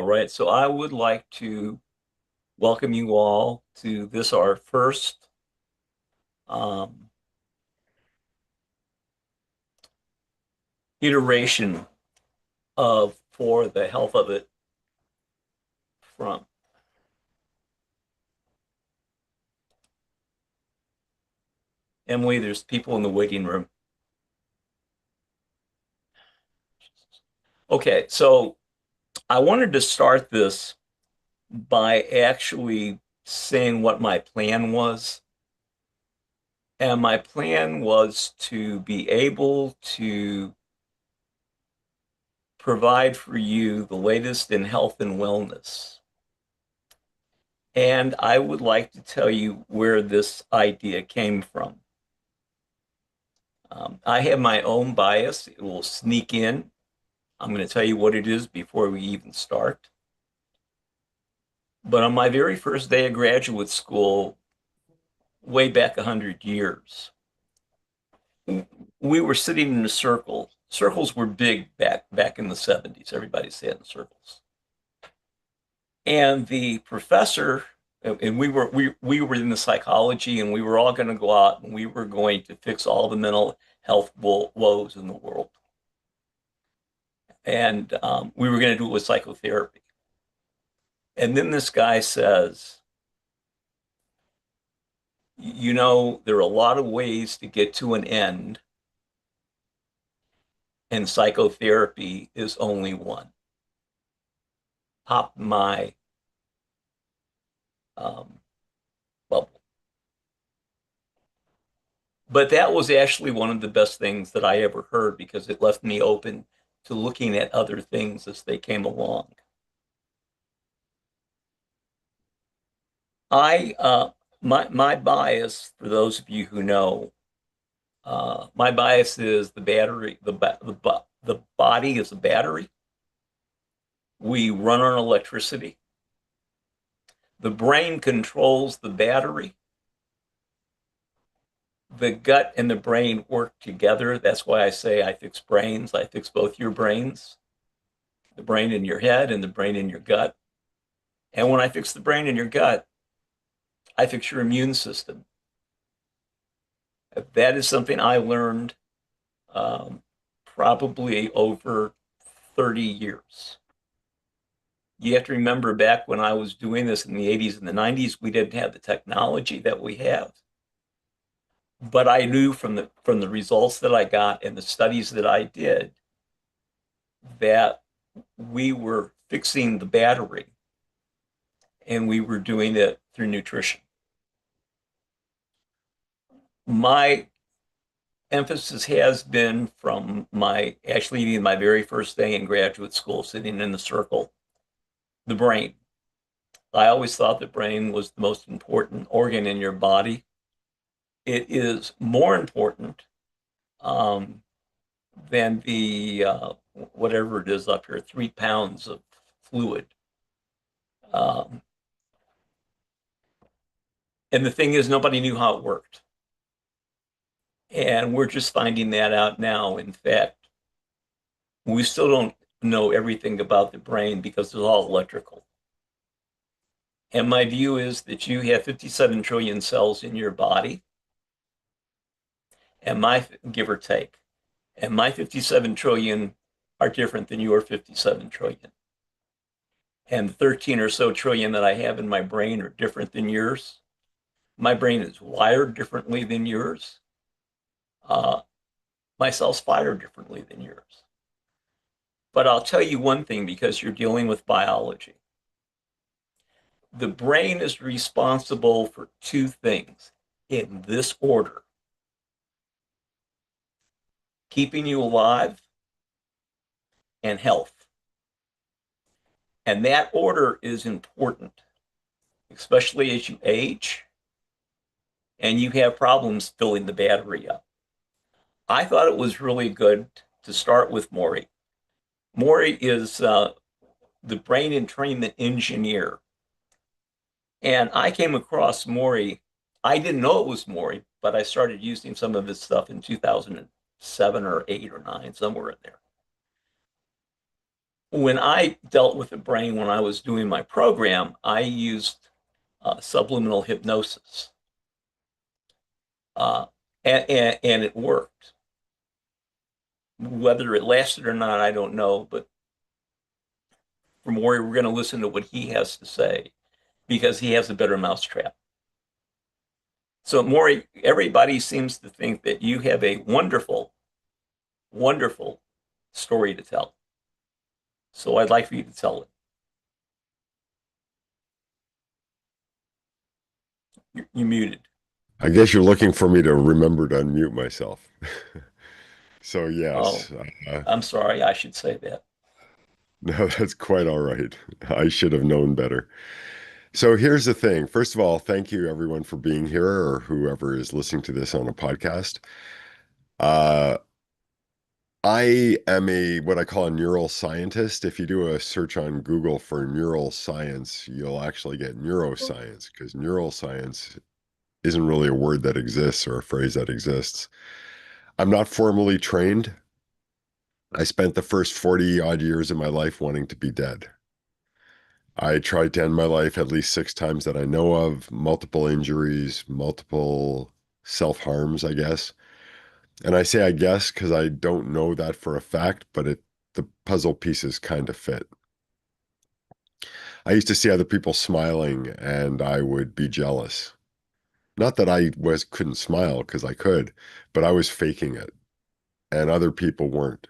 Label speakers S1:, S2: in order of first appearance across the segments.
S1: right, so I would like to welcome you all to this, our first um, iteration of For the Health of It from. Emily, there's people in the waiting room. Okay, so I wanted to start this by actually saying what my plan was. And my plan was to be able to provide for you the latest in health and wellness. And I would like to tell you where this idea came from. I have my own bias. It will sneak in. I'm going to tell you what it is before we even start. But on my very first day of graduate school, way back 100 years, we were sitting in a circle. Circles were big back in the 70s. Everybody sat in circles. And the professor, and we were in the psychology, and we were all going to go out and we were going to fix all the mental health woes in the world. And we were going to do it with psychotherapy. And then this guy says, you know, there are a lot of ways to get to an end, and psychotherapy is only one. Pop my um, bubble. But that was actually one of the best things that I ever heard because it left me open to looking at other things as they came along. I my bias, for those of you who know, my bias is the battery. The body is a battery. We run on electricity. The brain controls the battery. The gut and the brain work together. That's why I say I fix brains. I fix both your brains, the brain in your head and the brain in your gut. And when I fix the brain in your gut, I fix your immune system. That is something I learned probably over 30 years. You have to remember back when I was doing this in the 80s and the 90s, we didn't have the technology that we have. But I knew from the results that I got and the studies that I did that we were fixing the battery and we were doing it through nutrition. My emphasis has been from my very first day in graduate school, sitting in the circle, the brain. I always thought the brain was the most important organ in your body. It is more important um, than the whatever it is up here, 3 pounds of fluid. Um, and the thing is, nobody knew how it worked. And we're just finding that out now. In fact, we still don't know everything about the brain because it's all electrical. And my view is that you have 57 trillion cells in your body, and give or take, and my 57 trillion are different than your 57 trillion. And the 13 or so trillion that I have in my brain are different than yours. My brain is wired differently than yours. My cells fire differently than yours. But I'll tell you one thing because you're dealing with biology. The brain is responsible for two things in this order: keeping you alive and health. And that order is important, especially as you age and you have problems filling the battery up. I thought it was really good to start with Maury. Maury is the brain entrainment engineer. And I came across Maury. I didn't know it was Maury, but I started using some of his stuff in 2007 or 8 or 9, somewhere in there. when I dealt with the brain when I was doing my program, I used subliminal hypnosis, uh, and it worked. Whether it lasted or not, I don't know. But for Maury, we're going to listen to what he has to say because he has a better mousetrap. So, Maury, everybody seems to think that you have a wonderful, wonderful story to tell. So, I'd like for you to tell it. You're muted.
S2: I guess you're looking for me to remember to unmute myself. So
S1: Oh,
S2: yes,
S1: I'm sorry. I should say that.
S2: no, that's quite all right. I should have known better. So here's the thing. First of all, thank you everyone for being here or whoever is listening to this on a podcast. Uh, I am a what I call a neural scientist. If you do a search on Google for neural science, you'll actually get neuroscience because neural science isn't really a word that exists or a phrase that exists. I'm not formally trained. I spent the first 40 odd years of my life wanting to be dead. I tried to end my life at least 6 times that I know of, multiple injuries, multiple self-harms, I guess. And I say I guess because I don't know that for a fact, but the puzzle pieces kind of fit. I used to see other people smiling and I would be jealous. Not that I was couldn't smile because I could, but I was faking it and other people weren't.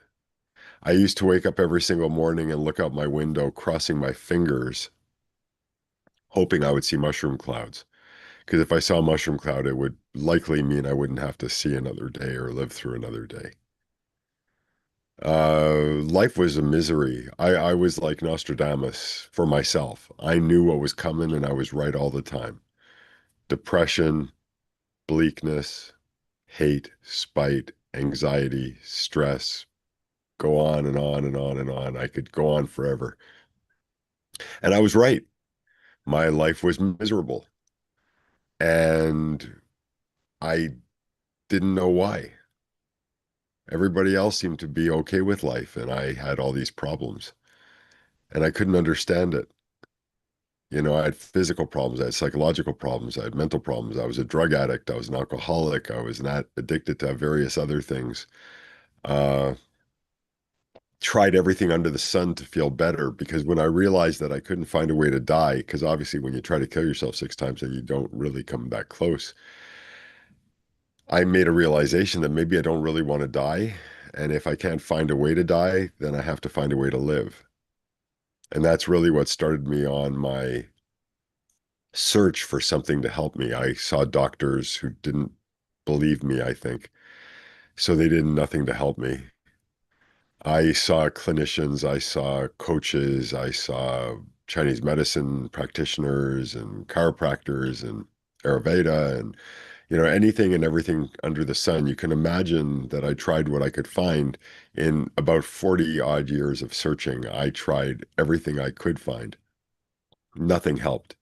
S2: I used to wake up every single morning and look out my window, crossing my fingers, hoping I would see mushroom clouds. Because if I saw a mushroom cloud, it would likely mean I wouldn't have to see another day or live through another day. Life was a misery. I was like Nostradamus for myself. I knew what was coming and I was right all the time. Depression, bleakness, hate, spite, anxiety, stress, go on and on and on and on. I could go on forever. And I was right. My life was miserable. And I didn't know why. Everybody else seemed to be okay with life, and I had all these problems, and I couldn't understand it. You know, I had physical problems, I had psychological problems, I had mental problems. I was a drug addict, I was an alcoholic, I was not addicted to various other things. Uh, Tried everything under the sun to feel better because when I realized that I couldn't find a way to die, because obviously when you try to kill yourself 6 times and you don't really come back close, I made a realization that maybe I don't really want to die. And if I can't find a way to die, then I have to find a way to live. And that's really what started me on my search for something to help me. I saw doctors who didn't believe me, I think. So they did nothing to help me. I saw clinicians, I saw coaches, I saw Chinese medicine practitioners and chiropractors and Ayurveda and anything and everything under the sun. You can imagine that I tried what I could find in about 40 odd years of searching. I tried everything I could find. Nothing helped.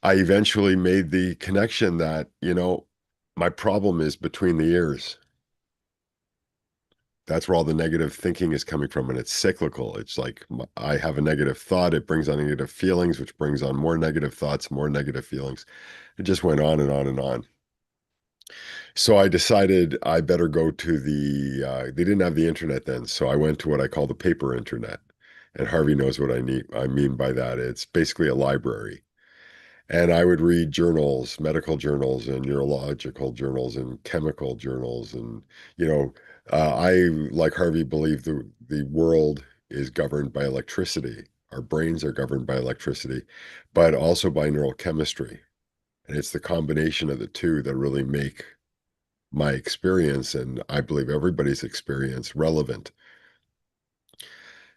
S2: I eventually made the connection that, my problem is between the ears. That's where all the negative thinking is coming from, and it's cyclical. It's like I have a negative thought, it brings on negative feelings, which brings on more negative thoughts, more negative feelings. It just went on and on and on. So I decided I better go to they didn't have the internet then, so I went to what I call the paper internet. And Harvey knows what I mean by that. It's basically a library. And I would read journals, medical journals and neurological journals and chemical journals. And, I, like Harvey, believe the world is governed by electricity. Our brains are governed by electricity, but also by neurochemistry. And it's the combination of the two that really make my experience, and I believe everybody's experience, relevant.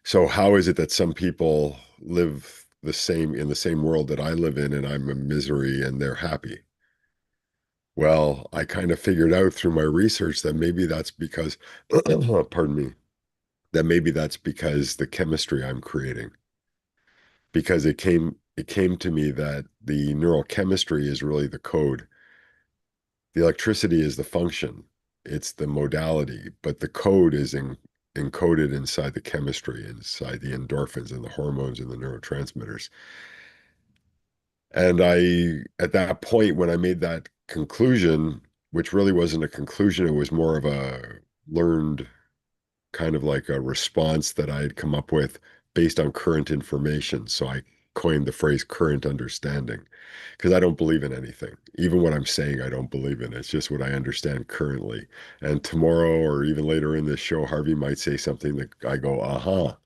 S2: So how is it that some people live in the same world that I live in and I'm in misery and they're happy? Well, I kind of figured out through my research that maybe that's because, pardon me, that maybe that's because the chemistry I'm creating, because it came to me that the neural chemistry is really the code. The electricity is the function, it's the modality, but the code is in encoded inside the chemistry, inside the endorphins and the hormones and the neurotransmitters. And at that point, when I made that conclusion, which really wasn't a conclusion, it was more of a learned kind of like a response that I had come up with based on current information. So I coined the phrase current understanding because I don't believe in anything. Even what I'm saying, I don't believe in. It's just what I understand currently. And tomorrow or even later in this show, Harvey might say something that I go, aha,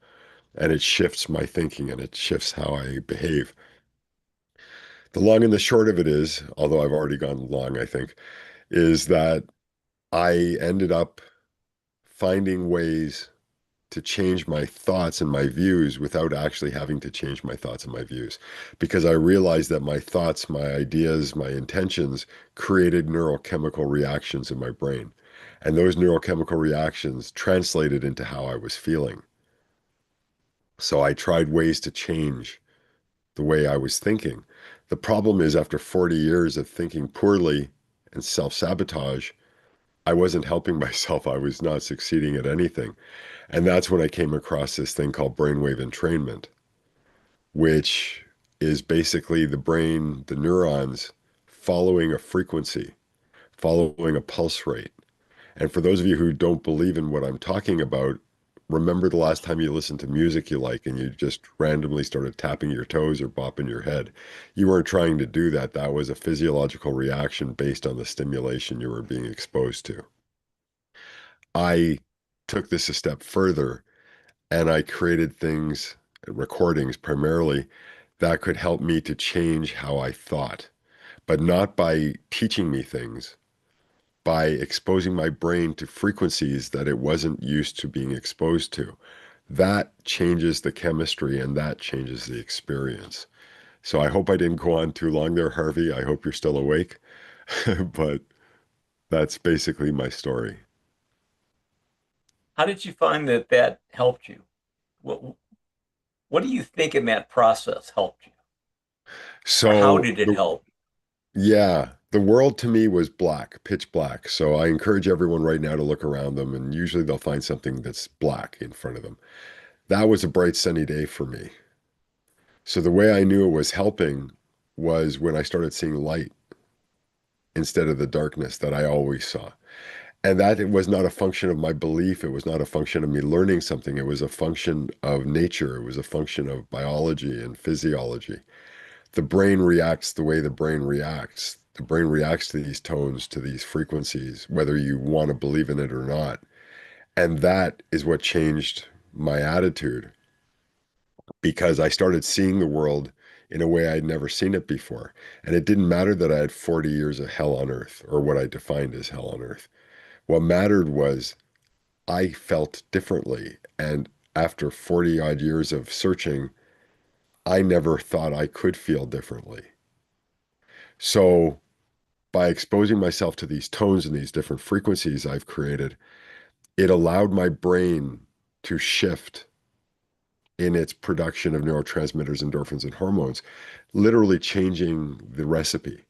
S2: and it shifts my thinking and it shifts how I behave. The long and the short of it is, although I've already gone long, I think, is that I ended up finding ways to change my thoughts and my views without actually having to change my thoughts and my views. Because I realized that my thoughts, my ideas, my intentions created neurochemical reactions in my brain. And those neurochemical reactions translated into how I was feeling. So I tried ways to change the way I was thinking. The problem is, after 40 years of thinking poorly and self-sabotage, I wasn't helping myself. I was not succeeding at anything. And that's when I came across this thing called brainwave entrainment, which is basically the brain, the neurons following a frequency, following a pulse rate. And for those of you who don't believe in what I'm talking about, remember the last time you listened to music you like and you just randomly started tapping your toes or bopping your head. You weren't trying to do that. That was a physiological reaction based on the stimulation you were being exposed to. I took this a step further and I created things, recordings primarily, that could help me to change how I thought, but not by teaching me things, by exposing my brain to frequencies that it wasn't used to being exposed to. That changes the chemistry and that changes the experience. So I hope I didn't go on too long there, Harvey. I hope you're still awake, but that's basically my story.
S1: How did you find that that helped you? What what do you think in that process helped you? Or how
S2: So
S1: did it help?
S2: yeah, the world to me was black, pitch black. So I encourage everyone right now to look around them, and usually they'll find something that's black in front of them. That was a bright, sunny day for me. So the way I knew it was helping was when I started seeing light instead of the darkness that I always saw. And that it was not a function of my belief. It was not a function of me learning something. It was a function of nature. It was a function of biology and physiology. The brain reacts the way the brain reacts. The brain reacts to these tones, to these frequencies, whether you want to believe in it or not. And that is what changed my attitude because I started seeing the world in a way I'd never seen it before. And it didn't matter that I had 40 years of hell on earth or what I defined as hell on earth. What mattered was I felt differently. And after 40 odd years of searching, I never thought I could feel differently. So by exposing myself to these tones and these different frequencies I've created, it allowed my brain to shift in its production of neurotransmitters, endorphins, and hormones, literally changing the recipe.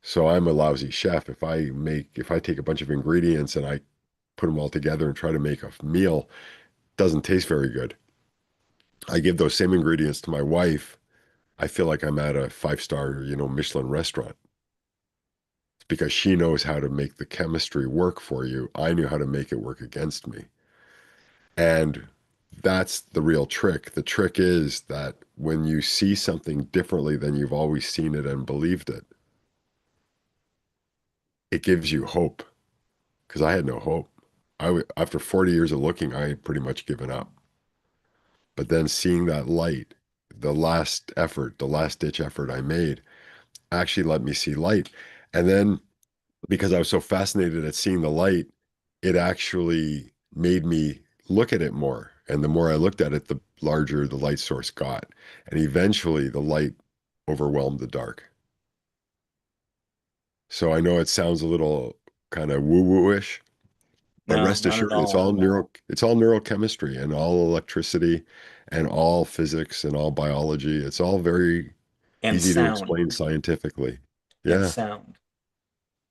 S2: So I'm a lousy chef. If I take a bunch of ingredients and I put them all together and try to make a meal, it doesn't taste very good. I give those same ingredients to my wife. I feel like I'm at a five-star, Michelin restaurant. It's because she knows how to make the chemistry work for you. I knew how to make it work against me. And that's the real trick. The trick is that when you see something differently than you've always seen it and believed it, it gives you hope. Because I had no hope. After 40 years of looking, I had pretty much given up. But then seeing that light, the last effort, the last ditch effort I made, actually let me see light. And then because I was so fascinated at seeing the light, it actually made me look at it more. And the more I looked at it, the larger the light source got. And eventually the light overwhelmed the dark. So I know it sounds a little kind of woo-woo-ish, but
S1: No,
S2: rest
S1: not at
S2: assured
S1: all.
S2: it's all neurochemistry and all electricity and all physics and all biology. It's all very
S1: And
S2: easy to
S1: sound.
S2: explain scientifically.
S1: And
S2: Yeah.
S1: sound.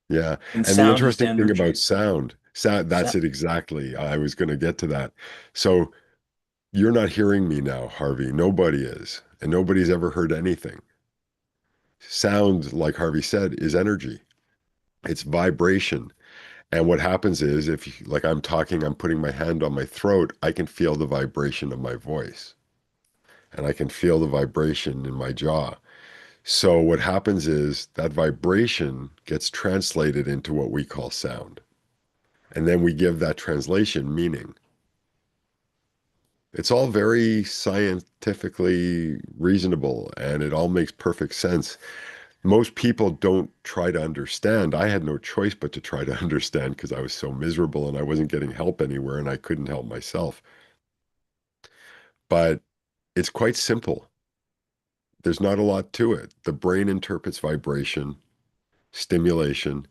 S2: Yeah.
S1: And
S2: And the
S1: sound is
S2: interesting thing about
S1: energy.
S2: sound, That's it exactly. I was going to get to that. So you're not hearing me now, Harvey. Nobody is. And nobody's ever heard anything. Sound, like Harvey said, is energy. It's vibration. And what happens is if like I'm talking, I'm putting my hand on my throat, I can feel the vibration of my voice and I can feel the vibration in my jaw. So what happens is that vibration gets translated into what we call sound. And then we give that translation meaning. It's all very scientifically reasonable and it all makes perfect sense. Most people don't try to understand. I had no choice but to try to understand because I was so miserable and I wasn't getting help anywhere and I couldn't help myself. But it's quite simple. There's not a lot to it. The brain interprets vibration, stimulation,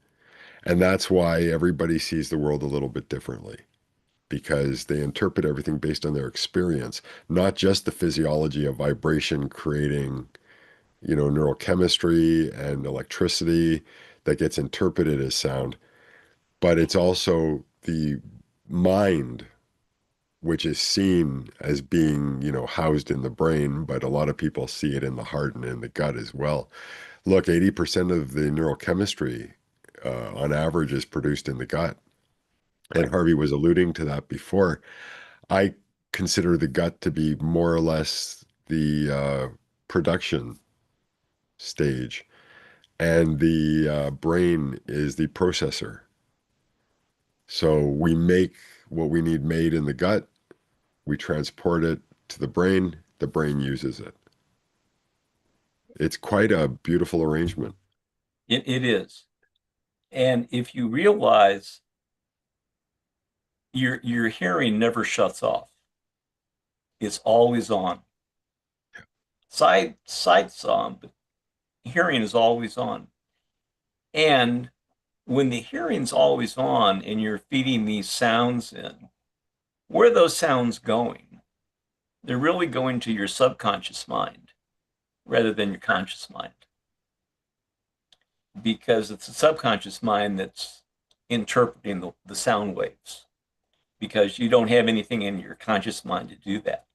S2: and that's why everybody sees the world a little bit differently because they interpret everything based on their experience, not just the physiology of vibration creating, neurochemistry and electricity that gets interpreted as sound, but it's also the mind, which is seen as being, housed in the brain, but a lot of people see it in the heart and in the gut as well. Look, 80% of the neurochemistry on average is produced in the gut. And
S1: Right.
S2: Harvey was alluding to that before. I consider the gut to be more or less the production stage, and the brain is the processor. So we make what we need made in the gut, we transport it to the brain uses it. It's quite a beautiful arrangement.
S1: It is. And if you realize your hearing never shuts off, it's always on. Sight's on, but hearing is always on. And when the hearing's always on and you're feeding these sounds in, where are those sounds going? They're really going to your subconscious mind rather than your conscious mind, because it's the subconscious mind that's interpreting the sound waves, because you don't have anything in your conscious mind to do that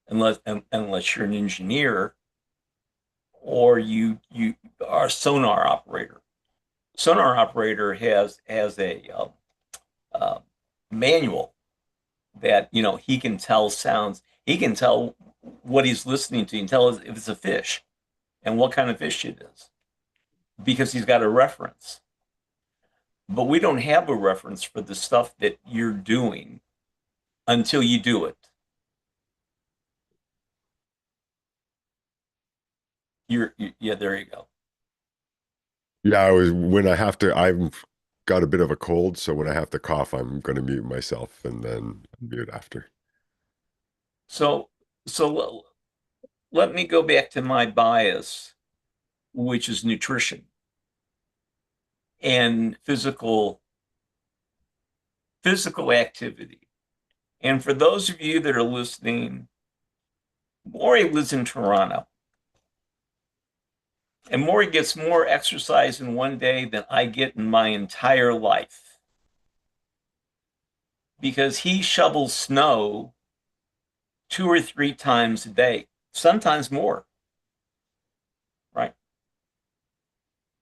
S1: unless you're an engineer or you are a sonar operator. Sonar operator has a uh, manual that he can tell sounds. He can tell what he's listening to. He can tell if it's a fish and what kind of fish it is because he's got a reference. But we don't have a reference for the stuff that you're doing until you do it. Yeah, there you go.
S2: Yeah, when I have to, I've got a bit of a cold, so when I have to cough, I'm going to mute myself and then mute after.
S1: So so let me go back to my bias, which is nutrition and physical activity. And for those of you that are listening, Maury lives in Toronto, and Maury gets more exercise in one day than I get in my entire life because he shovels snow 2 or 3 times a day, sometimes more, right?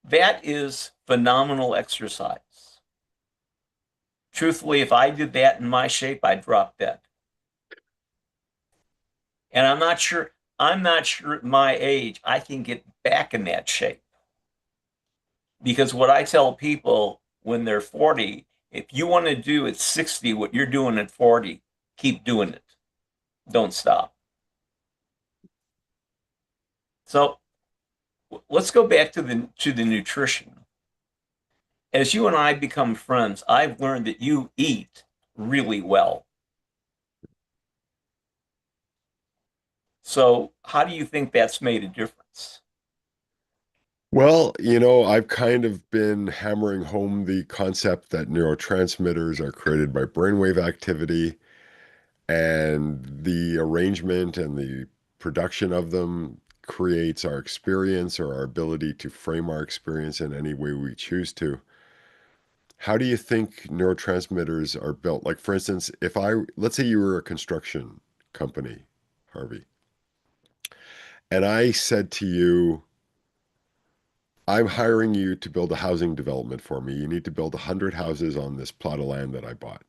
S1: That is phenomenal exercise. Truthfully, if I did that in my shape, I'd drop dead. And I'm not sure at my age I can get back in that shape. Because what I tell people when they're 40, if you want to do at 60 what you're doing at 40, keep doing it. Don't stop. So let's go back to the nutrition. As you and I become friends, I've learned that you eat really well. So how do you think that's made a difference?
S2: Well, I've kind of been hammering home the concept that neurotransmitters are created by brainwave activity, and the arrangement and the production of them creates our experience or our ability to frame our experience in any way we choose to. How do you think neurotransmitters are built? Like, for instance, let's say you were a construction company, Harvey, and I said to you, I'm hiring you to build a housing development for me. You need to build 100 houses on this plot of land that I bought.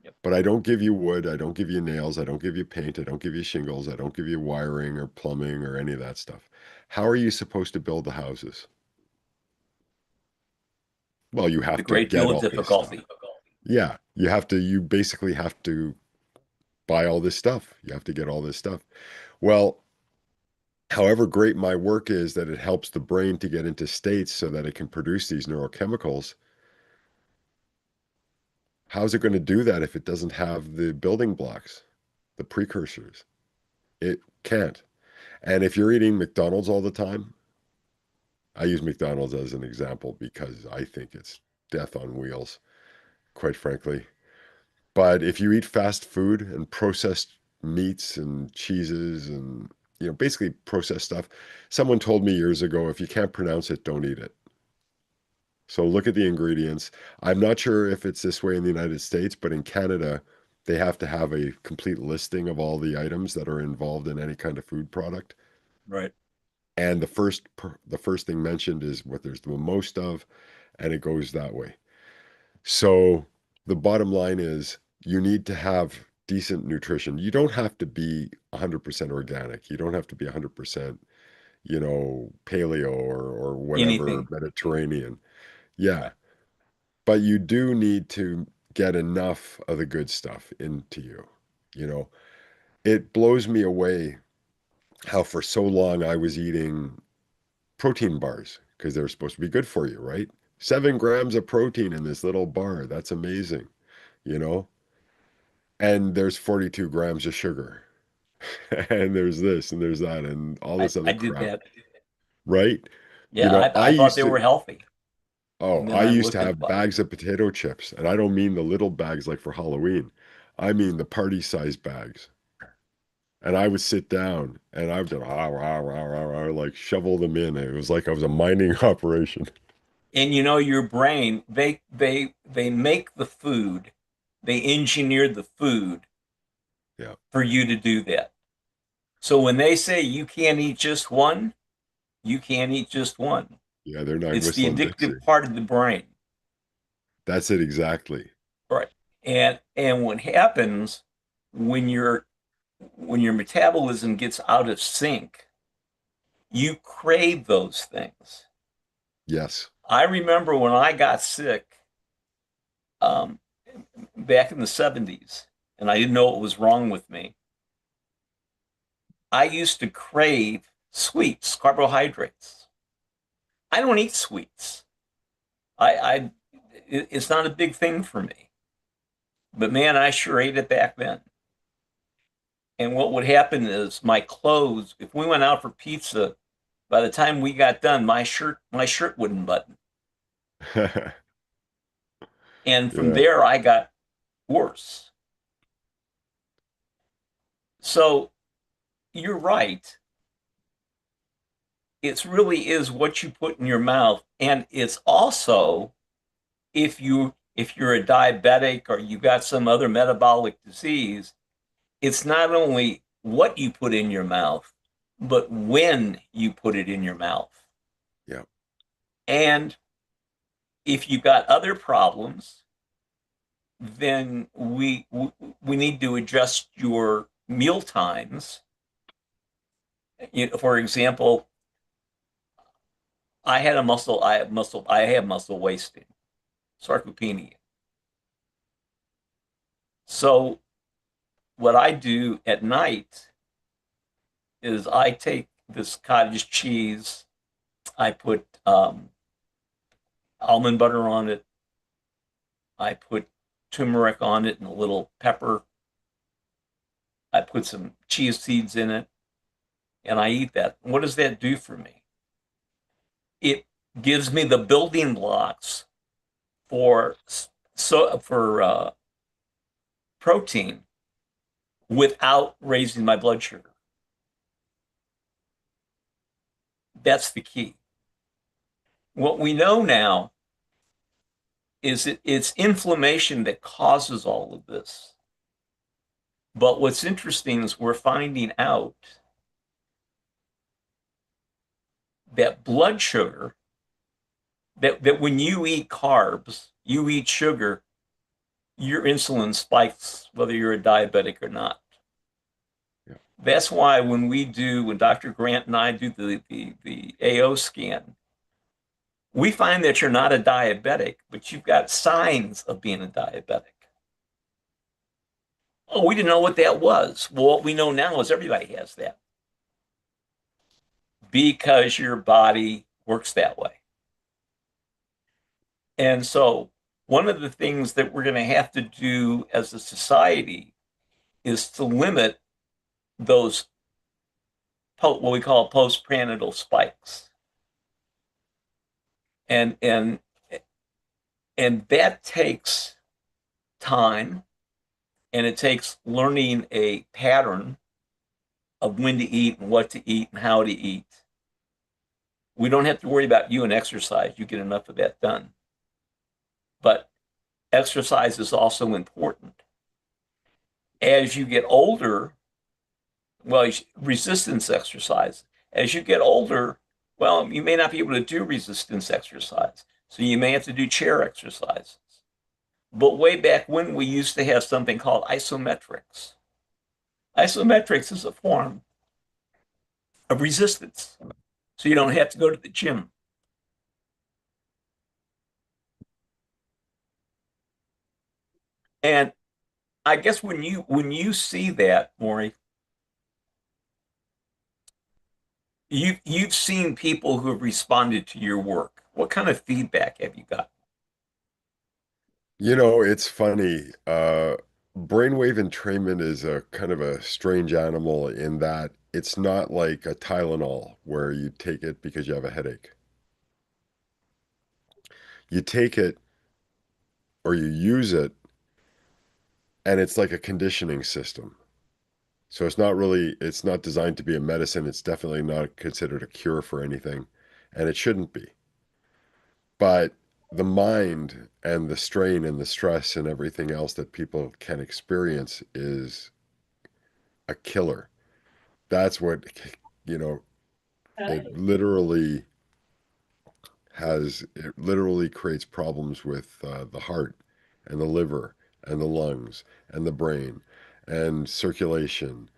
S1: Yep.
S2: But I don't give you wood, I don't give you nails, I don't give you paint, I don't give you shingles, I don't give you wiring or plumbing or any of that stuff. How are you supposed to build the houses? Well, you
S1: With a
S2: have to
S1: great
S2: get
S1: deal of
S2: all this stuff.
S1: difficulty.
S2: Yeah, you basically have to buy all this stuff. You have to get all this stuff. Well, however great my work is that it helps the brain to get into states so that it can produce these neurochemicals, how's it going to do that if it doesn't have the building blocks, the precursors? It can't. And if you're eating McDonald's all the time, I use McDonald's as an example because I think it's death on wheels, quite frankly. But if you eat fast food and processed meats and cheeses and basically processed stuff, someone told me years ago, if you can't pronounce it, don't eat it. So look at the ingredients. I'm not sure if it's this way in the United States, but in Canada, they have to have a complete listing of all the items that are involved in any kind of food product.
S1: Right.
S2: And the first thing mentioned is what there's the most of, and it goes that way. So the bottom line is you need to have decent nutrition. You don't have to be 100% organic. You don't have to be 100%, paleo or whatever,
S1: Anything.
S2: Mediterranean. Yeah, but you do need to get enough of the good stuff into you. You know, it blows me away how for so long I was eating protein bars because they're supposed to be good for you, right? 7 grams of protein in this little bar. That's amazing, you know? And there's 42 grams of sugar, and there's this, and there's that, and all this
S1: I
S2: other
S1: did
S2: crap,
S1: that.
S2: right?
S1: Yeah,
S2: I
S1: I thought
S2: used
S1: they were
S2: to,
S1: healthy.
S2: oh,
S1: And then
S2: I
S1: I
S2: used to
S1: looked at the
S2: have bags of potato chips, and I don't mean the little bags like for Halloween. I mean the party size bags. And I would sit down and I would just like shovel them in. It was like I was a mining operation.
S1: and your brain, they make the food, they engineered the food
S2: Yeah.
S1: for you to do that. So when they say you can't eat just one, you can't eat just one.
S2: Yeah, they're not
S1: It's the
S2: whistling Dixie.
S1: addictive part of the brain.
S2: That's it exactly.
S1: Right. And what happens when your metabolism gets out of sync, you crave those things.
S2: Yes.
S1: I remember when I got sick um, back in the 70s, and I didn't know what was wrong with me. I used to crave sweets, carbohydrates. I don't eat sweets. I it's not a big thing for me. But man, I sure ate it back then. And what would happen is my clothes, if we went out for pizza, by the time we got done, my shirt wouldn't button. And from
S2: Yeah.
S1: there I got worse. So you're right. It really is what you put in your mouth. And it's also if you're a diabetic or you got some other metabolic disease, it's not only what you put in your mouth, but when you put it in your mouth.
S2: Yeah.
S1: And if you got other problems, then we need to adjust your meal times. For example, I have muscle wasting, sarcopenia. So what I do at night is I take this cottage cheese, I put almond butter on it, I put turmeric on it and a little pepper, I put some chia seeds in it, and I eat that. What does that do for me? It gives me the building blocks for protein without raising my blood sugar. That's the key. What we know now it's inflammation that causes all of this. But what's interesting is we're finding out that blood sugar, that when you eat carbs, you eat sugar, your insulin spikes whether you're a diabetic or not.
S2: Yeah.
S1: That's why when Dr. Grant and I do the AO scan, we find that you're not a diabetic, but you've got signs of being a diabetic. Oh, we didn't know what that was. Well, what we know now is everybody has that because your body works that way. And so, one of the things that we're going to have to do as a society is to limit those what we call postprandial spikes. And and and that takes time, and it takes learning a pattern of when to eat and what to eat and how to eat. We don't have to worry about you and exercise. You get enough of that done. But exercise is also important. As you get older, well, resistance exercise. As you get older, well, you may not be able to do resistance exercise. So you may have to do chair exercises. But way back when, we used to have something called isometrics. Isometrics is a form of resistance. So you don't have to go to the gym. And I guess when you see that, Maury, you've seen people who have responded to your work. What kind of feedback have you got?
S2: It's funny. Brainwave entrainment is a kind of a strange animal in that it's not like a Tylenol where you take it because you have a headache. You take it or you use it, and it's like a conditioning system. So it's not designed to be a medicine. It's definitely not considered a cure for anything, and it shouldn't be. But the mind and the strain and the stress and everything else that people can experience is a killer. That's what, you know, it literally it literally creates problems with the heart and the liver and the lungs and the brain and circulation.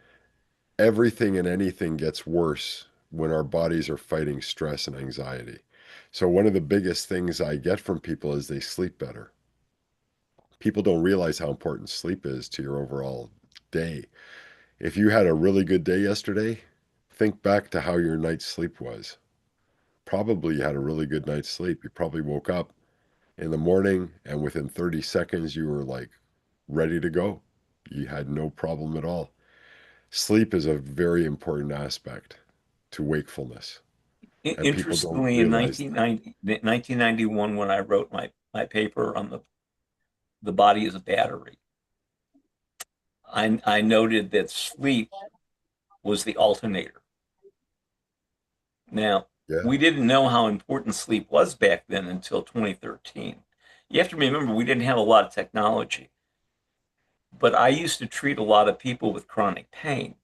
S2: Everything and anything gets worse when our bodies are fighting stress and anxiety. So one of the biggest things I get from people is they sleep better. People don't realize how important sleep is to your overall day. If you had a really good day yesterday, think back to how your night's sleep was. Probably you had a really good night's sleep. You probably woke up in the morning and within 30 seconds you were like ready to go. You had no problem at all. Sleep is a very important aspect to wakefulness, and people don't
S1: Interestingly, in
S2: realize that.
S1: 1991, when I wrote my paper on the body as a battery, I noted that sleep was the alternator. Now,
S2: Yeah,
S1: we didn't know how important sleep was back then until 2013. You have to remember, we didn't have a lot of technology, but I used to treat a lot of people with chronic pain.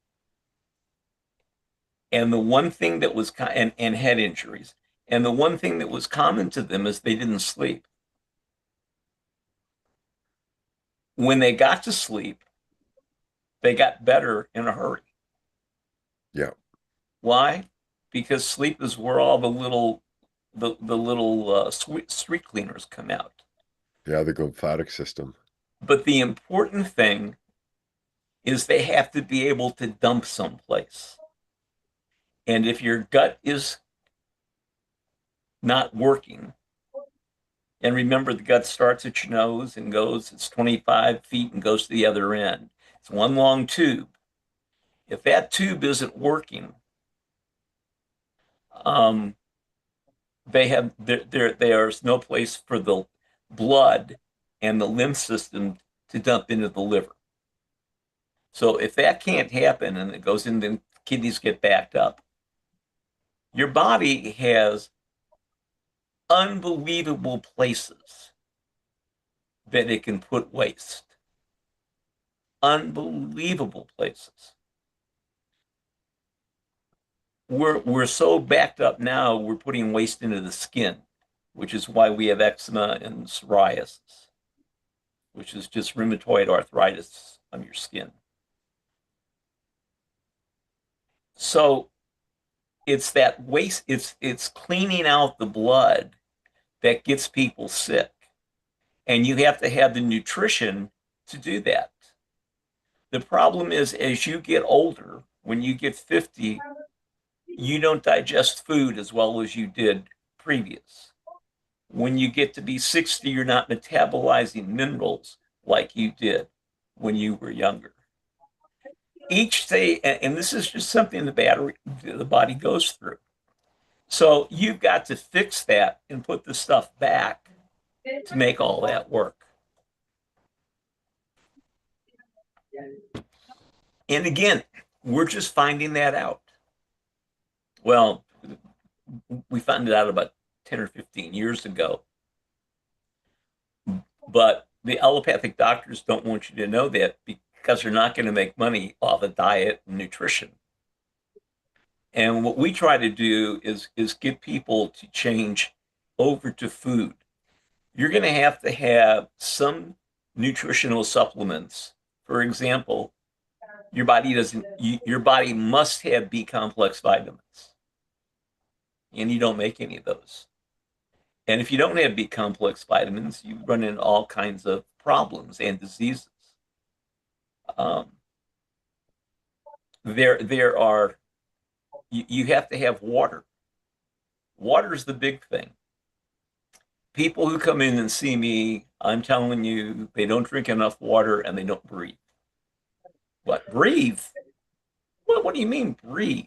S1: And the one thing that was, and head injuries, and the one thing that was common to them is they didn't sleep. When they got to sleep, they got better in a hurry.
S2: yeah,
S1: Why? Because sleep is where all the little street cleaners come out.
S2: yeah, the lymphatic system.
S1: But the important thing is they have to be able to dump someplace. And if your gut is not working, and remember the gut starts at your nose and goes, it's 25 feet and goes to the other end. It's one long tube. If that tube isn't working, um, there's no place for the blood and the lymph system to dump into the liver. So if that can't happen and it goes in, the kidneys get backed up. Your body has unbelievable places that it can put waste. Unbelievable places. We're so backed up now, we're putting waste into the skin, which is why we have eczema and psoriasis, which is just rheumatoid arthritis on your skin. So it's that waste, it's cleaning out the blood that gets people sick. And you have to have the nutrition to do that. The problem is as you get older, when you get 50, you don't digest food as well as you did previous. When you get to be 60, you're not metabolizing minerals like you did when you were younger. Each day, and this is just something the body goes through. So you've got to fix that and put the stuff back to make all that work. And again, we're just finding that out. Well, we found it out about 10 or 15 years ago. But the allopathic doctors don't want you to know that because they're not going to make money off of diet and nutrition. And what we try to do is get people to change over to food. You're going to have some nutritional supplements. For example, your body must have B complex vitamins, and you don't make any of those. And if you don't have B complex vitamins, you run into all kinds of problems and diseases. Um, there are you have to have water. Water is the big thing. People who come in and see me, I'm telling you, they don't drink enough water and they don't breathe. What, breathe? What do you mean breathe?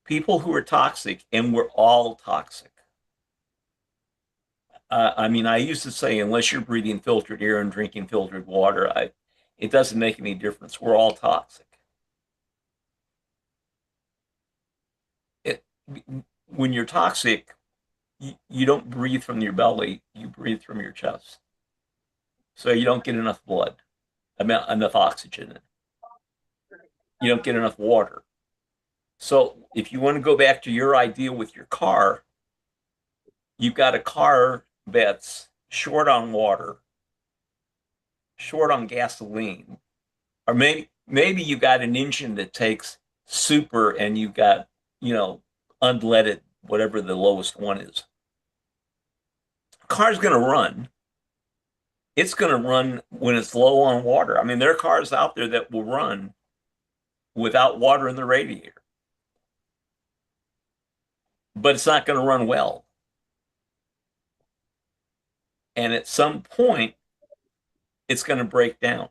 S1: People who are toxic, and we're all toxic. I mean, I used to say, unless you're breathing filtered air and drinking filtered water, it doesn't make any difference. We're all toxic. It, when you're toxic, you don't breathe from your belly, you breathe from your chest. So you don't get enough blood, enough oxygen. You don't get enough water. So if you want to go back to your idea with your car, you've got a car that's short on water, short on gasoline, or maybe you got an engine that takes super and you've got, unleaded, whatever the lowest one is. Car's going to run. It's going to run when it's low on water. I mean, there are cars out there that will run without water in the radiator, but it's not going to run well. And at some point, it's going to break down.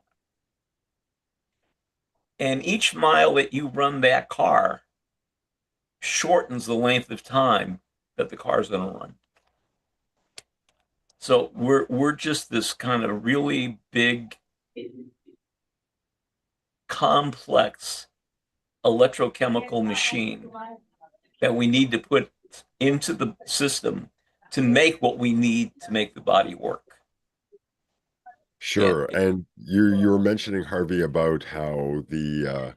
S1: And each mile that you run that car shortens the length of time that the car is going to run. So we're just this kind of really big, complex electrochemical machine that we need to put into the system to make what we need to make the body work. And
S2: Sure. And you were mentioning, Harvey, about how the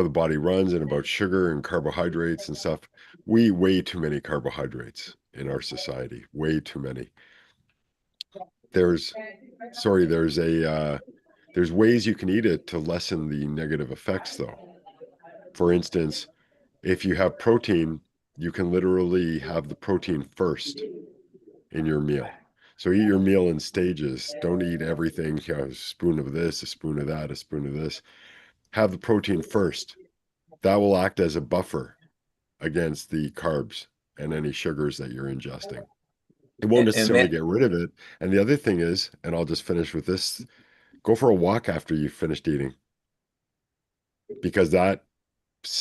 S2: body runs and about sugar and carbohydrates and stuff. We eat way too many carbohydrates in our society, way too many. There's sorry, there's ways you can eat it to lessen the negative effects though. For instance, if you have protein, you can literally have the protein first in your meal. So eat your meal in stages. Don't eat everything, a spoon of this, a spoon of that, a spoon of this. Have the protein first. That will act as a buffer against the carbs and any sugars that you're ingesting. It won't
S1: and
S2: necessarily
S1: that
S2: get rid of it. And the other thing is, and I'll just finish with this, go for a walk after you've finished eating, because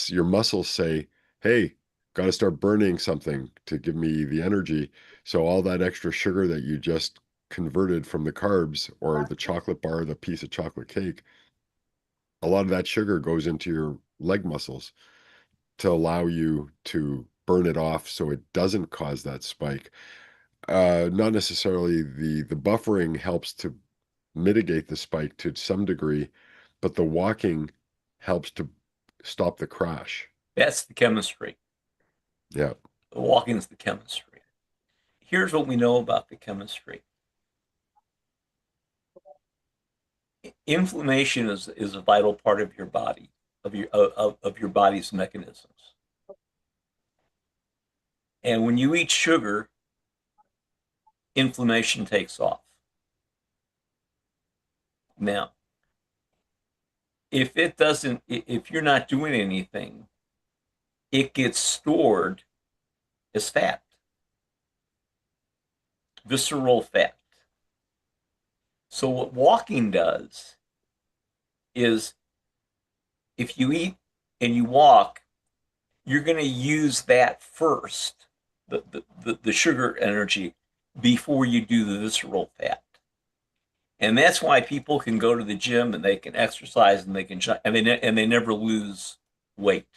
S2: your muscles say, hey, got to start burning something to give me the energy. So all that extra sugar that you just converted from the carbs or the chocolate bar, the piece of chocolate cake, a lot of that sugar goes into your leg muscles to allow you to burn it off so it doesn't cause that spike. Not necessarily. The buffering helps to mitigate the spike to some degree, but the walking helps to stop the crash.
S1: That's the chemistry.
S2: Yeah.
S1: The walking is the chemistry. Here's what we know about the chemistry. Inflammation is a vital part of your body, of your body's mechanisms. And when you eat sugar, inflammation takes off. Now, if you're not doing anything, it gets stored as fat, visceral fat. So what walking does is if you eat and you walk, you're going to use that first, the sugar energy, before you do the visceral fat. And that's why people can go to the gym and they can exercise and they can and they never lose weight,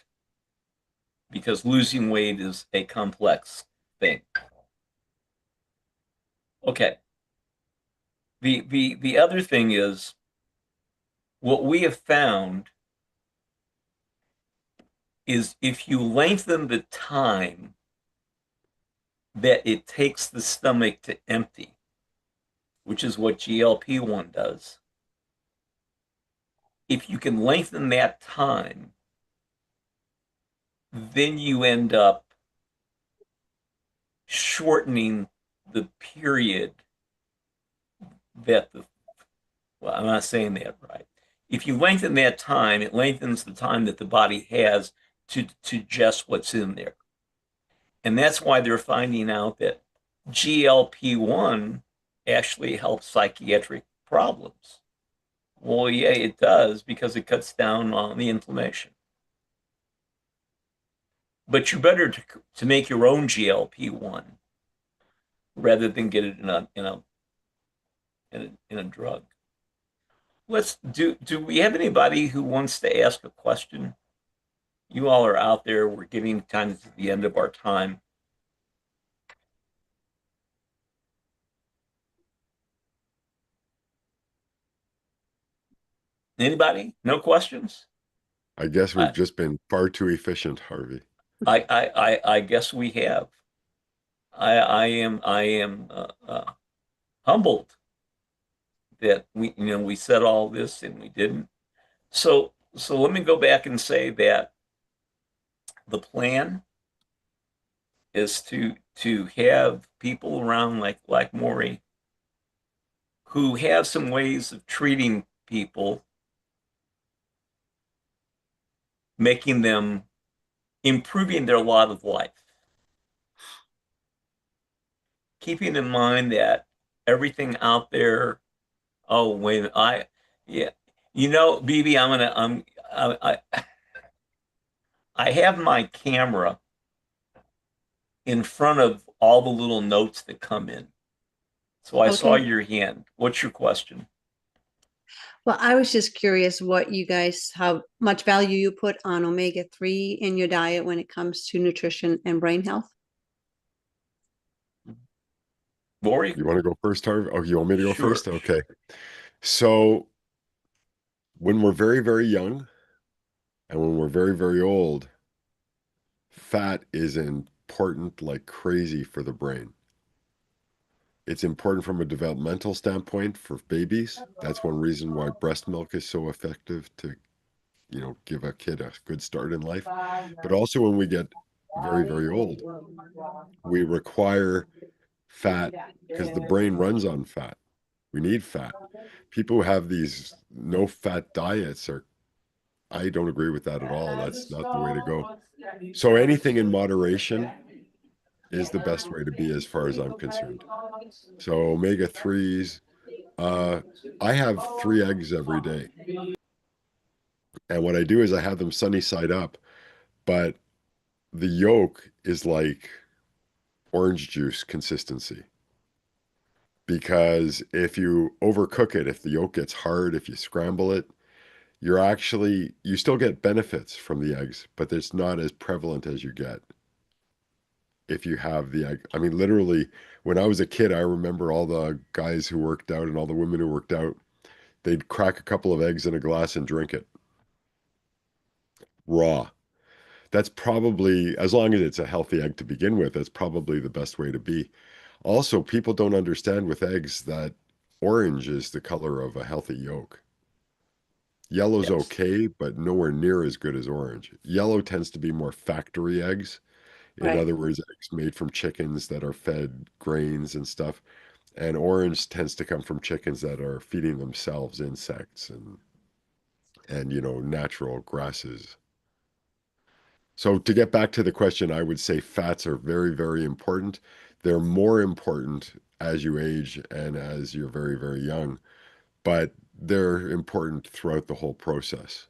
S1: because losing weight is a complex thing. Okay. The other thing is, what we have found is if you lengthen the time that it takes the stomach to empty, which is what GLP-1 does, if you can lengthen that time, then you end up shortening the period that well, I'm not saying that right. If you lengthen that time, it lengthens the time that the body has to digest what's in there. And that's why they're finding out that GLP-1 actually helps psychiatric problems. Well, yeah, it does, because it cuts down on the inflammation. But you're better to make your own GLP-1 rather than get it in a drug. Let's do we have anybody who wants to ask a question? You all are out there. We're getting kind of to the end of our time. Anybody? No questions?
S2: I guess we've
S1: I
S2: just been far too efficient, Harvey.
S1: I guess we have. I am humbled that we said all this and we didn't. So let me go back and say that the plan is to have people around like Maury, who have some ways of treating people, making them, improving their lot of life, keeping in mind that everything out there. Oh wait, yeah, BB, I have my camera in front of all the little notes that come in. So I saw
S3: Okay.
S1: your hand. What's your question?
S3: Well, I was just curious what you guys, how much value you put on omega-3 in your diet when it comes to nutrition and brain health.
S1: Lori?
S2: You want to go first, Harvey? Oh, you want me to go
S1: Sure.
S2: first? Okay. So when we're very, very young and when we're very, very old, fat is important like crazy for the brain. It's important from a developmental standpoint for babies. That's one reason why breast milk is so effective to, give a kid a good start in life. But also when we get very, very old, we require fat because the brain runs on fat. We need fat. People who have these no fat diets are, I don't agree with that at all. That's not the way to go. So anything in moderation is the best way to be as far as I'm concerned. So omega 3s, uh, I have 3 eggs every day. And what I do is I have them sunny side up, but the yolk is like orange juice consistency. Because if you overcook it, if the yolk gets hard, if you scramble it, you still get benefits from the eggs, but it's not as prevalent as you get if you have the egg. I mean, literally, when I was a kid, I remember all the guys who worked out and all the women who worked out, they'd crack a couple of eggs in a glass and drink it raw. That's probably, as long as it's a healthy egg to begin with, that's probably the best way to be. Also, people don't understand with eggs that orange is the color of a healthy yolk. Yellow's
S1: Yes.
S2: okay, but nowhere near as good as orange. Yellow tends to be more factory eggs. In
S3: Right.
S2: other words, eggs made from chickens that are fed grains and stuff. And orange tends to come from chickens that are feeding themselves insects and natural grasses. So to get back to the question, I would say fats are very, very important. They're more important as you age and as you're very, very young, but they're important throughout the whole process.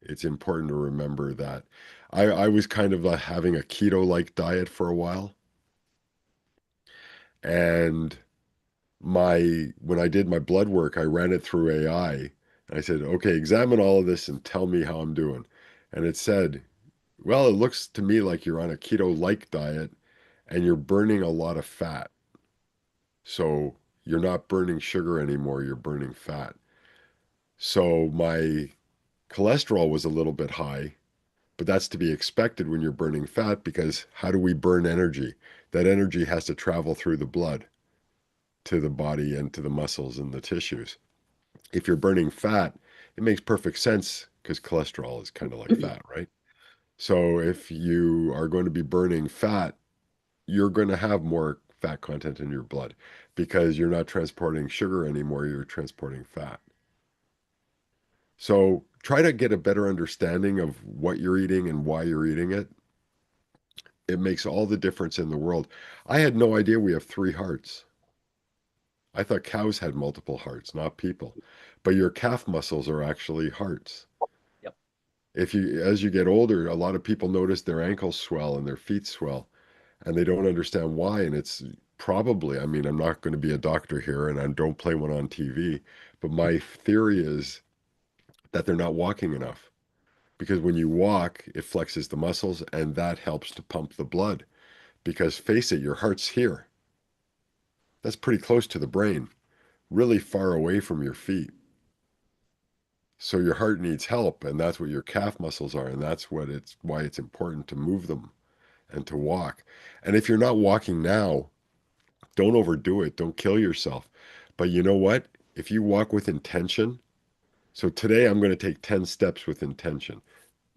S2: It's important to remember that. I was kind of having a keto-like diet for a while, and when I did my blood work, I ran it through AI, and I said, "Okay, examine all of this and tell me how I'm doing." And it said, "Well, it looks to me like you're on a keto-like diet and you're burning a lot of fat. So you're not burning sugar anymore, you're burning fat." So my cholesterol was a little bit high, but that's to be expected when you're burning fat because how do we burn energy? That energy has to travel through the blood to the body and to the muscles and the tissues. If you're burning fat, it makes perfect sense because cholesterol is kind of like fat, right? So if you are going to be burning fat, you're going to have more fat content in your blood because you're not transporting sugar anymore, you're transporting fat. So try to get a better understanding of what you're eating and why you're eating it. It makes all the difference in the world. I had no idea we have three hearts. I thought cows had multiple hearts, not people. But your calf muscles are actually hearts.
S1: Yep.
S2: As you get older, a lot of people notice their ankles swell and their feet swell, and they don't understand why. And it's probably, I mean, I'm not going to be a doctor here and I don't play one on TV, but my theory is that they're not walking enough because when you walk, it flexes the muscles and that helps to pump the blood. Because face it, your heart's here. That's pretty close to the brain, really far away from your feet. So your heart needs help, and that's what your calf muscles are, and that's why it's important to move them and to walk. And if you're not walking now, don't overdo it. Don't kill yourself. But you know what? If you walk with intention, so today I'm going to take 10 steps with intention.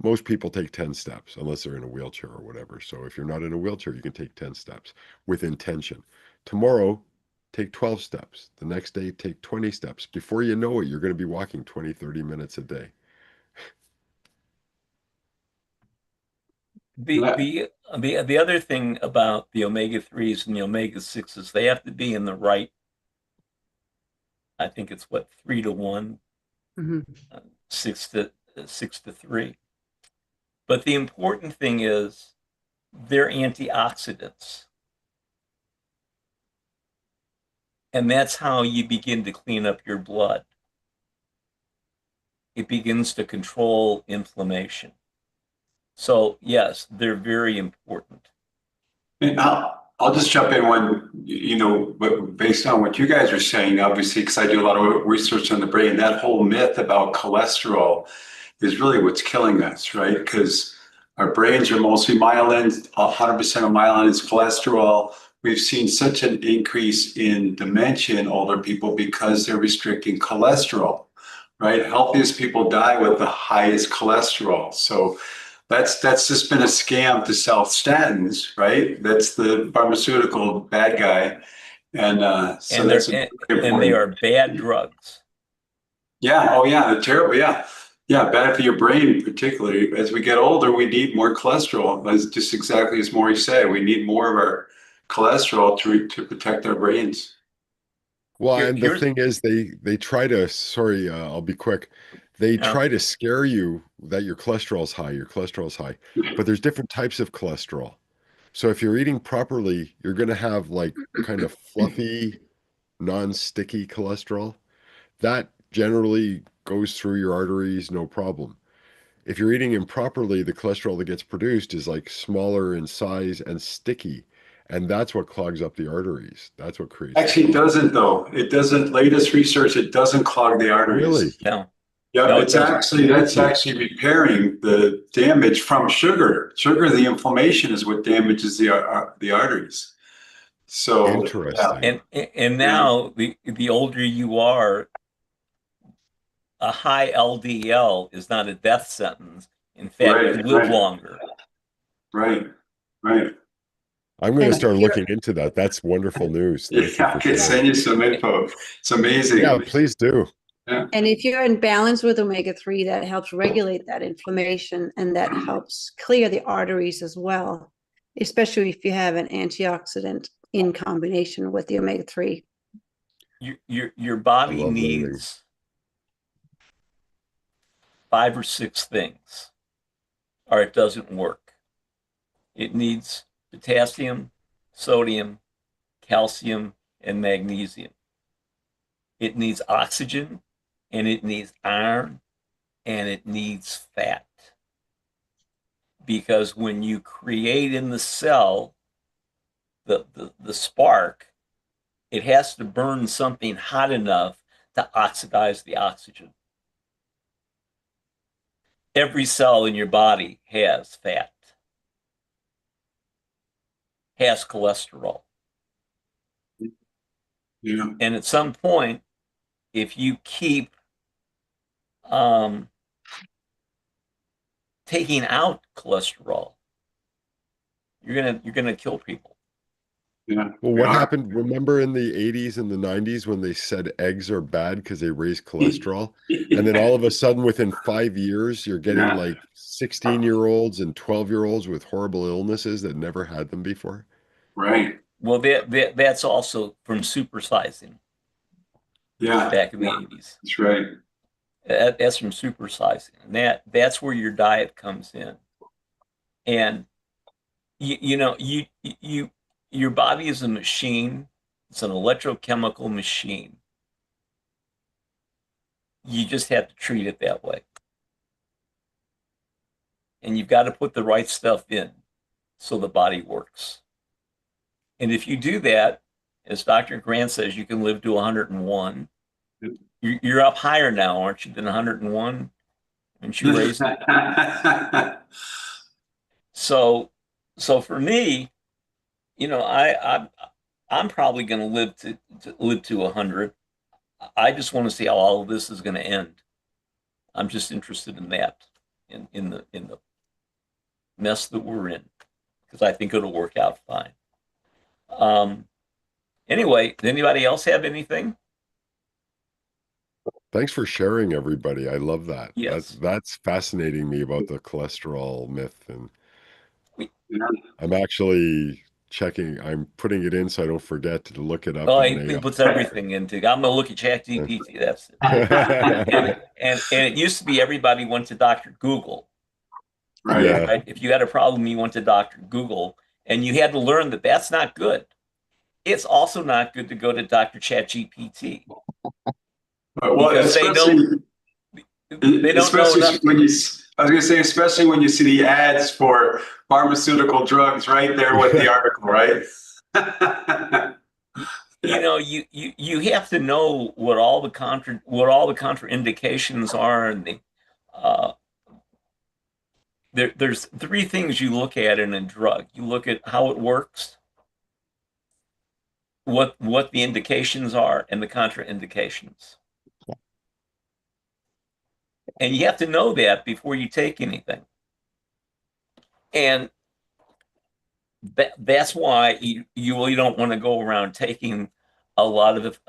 S2: Most people take 10 steps unless they're in a wheelchair or whatever. So if you're not in a wheelchair, you can take 10 steps with intention. Tomorrow, take 12 steps. The next day, take 20 steps. Before you know it, you're going to be walking 20, 30 minutes a day.
S1: The other thing about the omega threes and the omega sixes, they have to be in the right. I think it's what 3 to 1,
S3: Mhm.
S1: 6 to 3. But the important thing is they're antioxidants, and that's how you begin to clean up your blood. It begins to control inflammation. So yes, they're very important.
S4: And I'll just jump in but based on what you guys are saying, obviously, because I do a lot of research on the brain, that whole myth about cholesterol is really what's killing us, right? Because our brains are mostly myelin, 100% of myelin is cholesterol. We've seen such an increase in dementia in older people because they're restricting cholesterol, right? Healthiest people die with the highest cholesterol. So that's just been a scam to sell statins, right? That's the pharmaceutical bad guy, and so
S1: And
S4: that's
S1: they're
S4: very
S1: and they
S4: important.
S1: are bad drugs.
S4: Yeah. Oh, yeah. They're terrible. Yeah. Yeah. Bad for your brain, particularly. As we get older, we need more cholesterol. As just exactly as Maury said, we need more of our cholesterol to protect our brains.
S2: Well,
S1: Here,
S2: and the
S1: here's
S2: thing is, they try to, sorry, I'll be quick. They
S1: yeah,
S2: try to scare you that your cholesterol's high, your cholesterol's high, but there's different types of cholesterol. So if you're eating properly, you're going to have like kind of fluffy, non-sticky cholesterol. That generally goes through your arteries, no problem. if you're eating improperly, the cholesterol that gets produced is like smaller in size and sticky. And that's what clogs up the arteries. That's what creates the
S4: Actually, it
S2: problem.
S4: doesn't though. It doesn't, latest research, it doesn't clog the
S2: Really?
S4: arteries.
S1: No,
S4: Yeah,
S1: no, it
S4: it's
S1: doesn't.
S4: actually, that's actually repairing the damage from sugar. Sugar, the inflammation is what damages the arteries. So, yeah,
S2: Interesting.
S1: And now the older you are, a high LDL is not a death sentence. In fact, you
S4: right,
S1: live
S4: right,
S1: longer.
S4: right, right.
S2: I'm going to
S3: And
S2: start
S3: if you're,
S2: looking into that. That's wonderful news. Thank you
S4: Yeah, I
S2: for
S4: can
S2: sharing.
S4: send you some info. It's
S2: Yeah,
S4: amazing.
S2: please do.
S4: Yeah,
S3: and if you're in balance with omega-3, that helps regulate that inflammation and that helps clear the arteries as well, especially if you have an antioxidant in combination with the omega-3.
S1: Your
S2: I
S1: body
S2: love learning.
S1: needs 5 or 6 things, or it doesn't work. It needs potassium, sodium, calcium, and magnesium. It needs oxygen, and it needs iron, and it needs fat. Because when you create in the cell the spark, it has to burn something hot enough to oxidize the oxygen. Every cell in your body has fat, has cholesterol.
S4: yeah,
S1: And at some point, if you keep um, taking out cholesterol, you're gonna kill people.
S4: yeah.
S2: Well,
S4: We
S2: what
S4: are.
S2: happened? Remember in the 80s and the 90s when they said eggs are bad because they raise cholesterol? And then all of a sudden, within 5 years, you're getting
S4: Yeah,
S2: like 16-year-olds and 12-year-olds with horrible illnesses that never had them before.
S4: right.
S1: Well, that's also from supersizing
S4: Yeah,
S1: back in the
S4: yeah,
S1: 80s.
S4: that's right.
S1: That's from supersizing. And that's where your diet comes in. And you your body is a machine. It's an electrochemical machine. You just have to treat it that way. And you've got to put the right stuff in so the body works. And if you do that, as Dr. Grant says, you can live to 101. You're up higher now, aren't you, than 101 when she raised it? So for me, I'm probably going to live to 100. I just want to see how all of this is going to end. I'm just interested in that, in the mess that we're in, because I think it'll work out fine. Um, anyway, does anybody else have anything?
S2: Thanks for sharing, everybody. I love that.
S1: Yes.
S2: That's fascinating me about the cholesterol myth. And
S1: We,
S4: Yeah.
S2: I'm actually checking, I'm putting it in so I don't forget to look it up
S1: oh,
S2: on
S1: he
S2: AI.
S1: puts everything into. I'm gonna look at ChatGPT. That's it. And it used to be everybody went to Dr. Google,
S4: Right.
S2: Yeah.
S1: right? If you had a problem, you went to Dr. Google, and you had to learn that that's not good. It's also not good to go to Dr. ChatGPT
S4: Well,
S1: because they don't know
S4: especially
S1: enough.
S4: when I was going to say, especially when you see the ads for pharmaceutical drugs right there with the article, right?
S1: You have to know what all the contraindications are, and uh, there's 3 things you look at in a drug. You look at how it works, what the indications are, and the contraindications. And you have to know that before you take anything. And that's why you really don't want to go around taking a lot of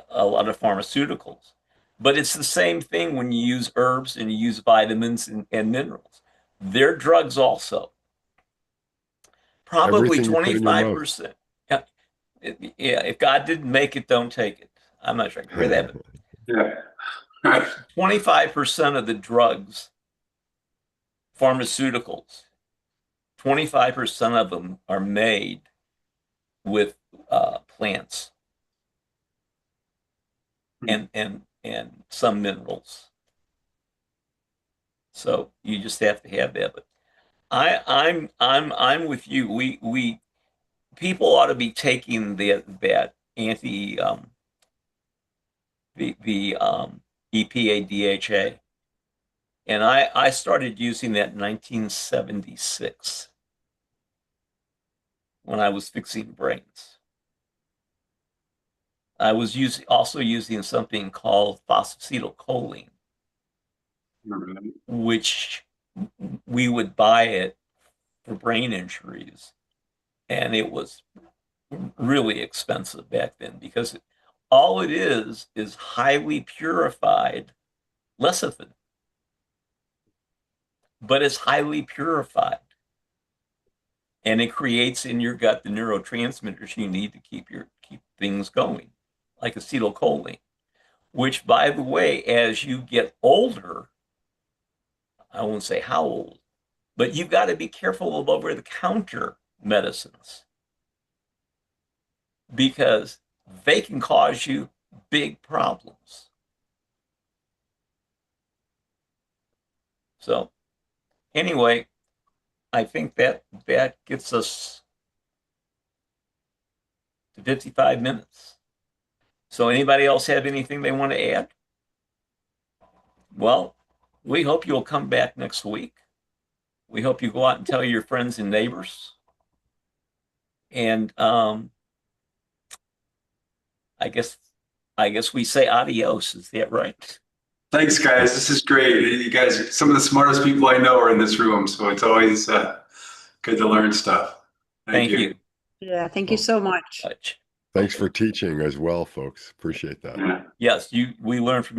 S1: pharmaceuticals. But it's the same thing when you use herbs and you use vitamins and minerals. They're drugs also. Probably
S2: Everything you put in your mouth.
S1: 25%. Yeah, if God didn't make it, don't take it. I'm not sure I can hear that, but
S4: Yeah. Right.
S1: 25% of the drugs, pharmaceuticals, 25% of them are made with plants and some minerals. So you just have to have that. But I'm with you. We people ought to be taking that anti the EPA DHA, and I started using that in 1976 when I was fixing brains. I was also using something called phosphatidylcholine,
S4: Remember that?
S1: which we would buy it for brain injuries, and it was really expensive back then because all it is highly purified lecithin, but it's highly purified, and it creates in your gut the neurotransmitters you need to keep things going, like acetylcholine. Which, by the way, as you get older, I won't say how old, but you've got to be careful of over-the-counter medicines because they can cause you big problems. So anyway, I think that gets us to 55 minutes. So anybody else have anything they want to add? Well, we hope you'll come back next week. We hope you go out and tell your friends and neighbors. And I guess we say adios. Is that right?
S4: Thanks, guys. This is great. You guys, some of the smartest people I know are in this room, so it's always good to learn stuff.
S1: Thank you.
S3: Yeah, thank you so much.
S2: Thanks for teaching as well, folks. Appreciate that.
S4: Yeah.
S1: Yes, we learn from you.